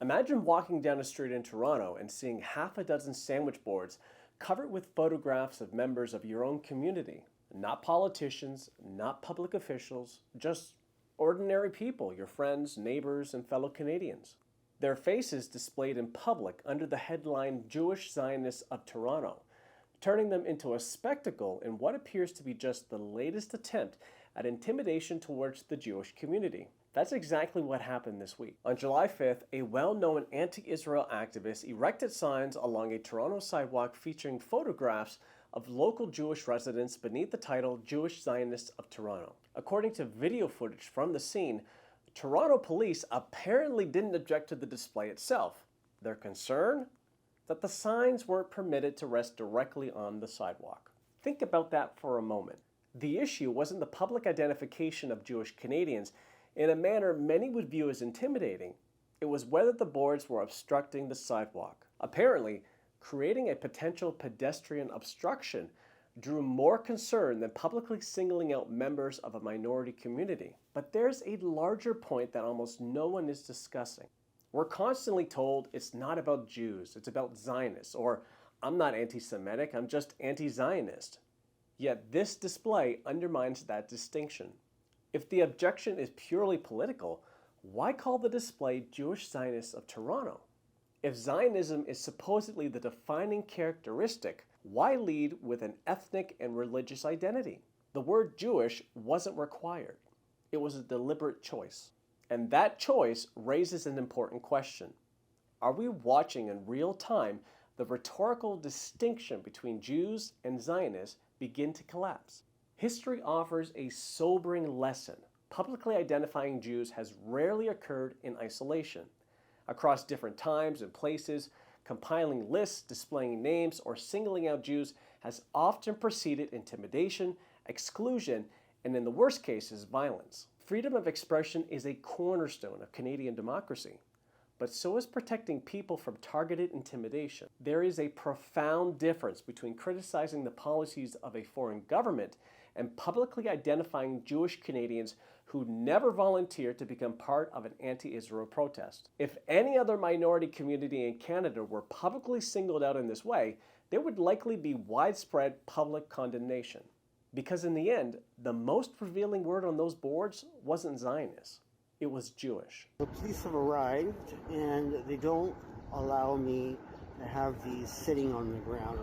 Imagine walking down a street in Toronto and seeing half a dozen sandwich boards covered with photographs of members of your own community. Not politicians, not public officials, just ordinary people, your friends, neighbors, and fellow Canadians. Their faces displayed in public under the headline Jewish Zionists of Toronto, turning them into a spectacle in what appears to be just the latest attempt at intimidation towards the Jewish community. That's exactly what happened this week. On July 5th, a well-known anti-Israel activist erected signs along a Toronto sidewalk featuring photographs of local Jewish residents beneath the title Jewish Zionists of Toronto. According to video footage from the scene, Toronto police apparently didn't object to the display itself. Their concern? That the signs weren't permitted to rest directly on the sidewalk. Think about that for a moment. The issue wasn't the public identification of Jewish Canadians in a manner many would view as intimidating. It was whether the boards were obstructing the sidewalk. Apparently, creating a potential pedestrian obstruction drew more concern than publicly singling out members of a minority community. But there's a larger point that almost no one is discussing. We're constantly told it's not about Jews, it's about Zionists, or I'm not anti-Semitic, I'm just anti-Zionist. Yet this display undermines that distinction. If the objection is purely political, why call the display Jewish Zionists of Toronto? If Zionism is supposedly the defining characteristic, why lead with an ethnic and religious identity? The word Jewish wasn't required. It was a deliberate choice. And that choice raises an important question. Are we watching in real time the rhetorical distinction between Jews and Zionists begin to collapse? History offers a sobering lesson. Publicly identifying Jews has rarely occurred in isolation. Across different times and places, compiling lists, displaying names, or singling out Jews has often preceded intimidation, exclusion, and in the worst cases, violence. Freedom of expression is a cornerstone of Canadian democracy, but so is protecting people from targeted intimidation. There is a profound difference between criticizing the policies of a foreign government and publicly identifying Jewish Canadians who never volunteered to become part of an anti-Israel protest. If any other minority community in Canada were publicly singled out in this way, there would likely be widespread public condemnation. Because in the end, the most revealing word on those boards wasn't Zionist, it was Jewish. The police have arrived and they don't allow me to have these sitting on the ground.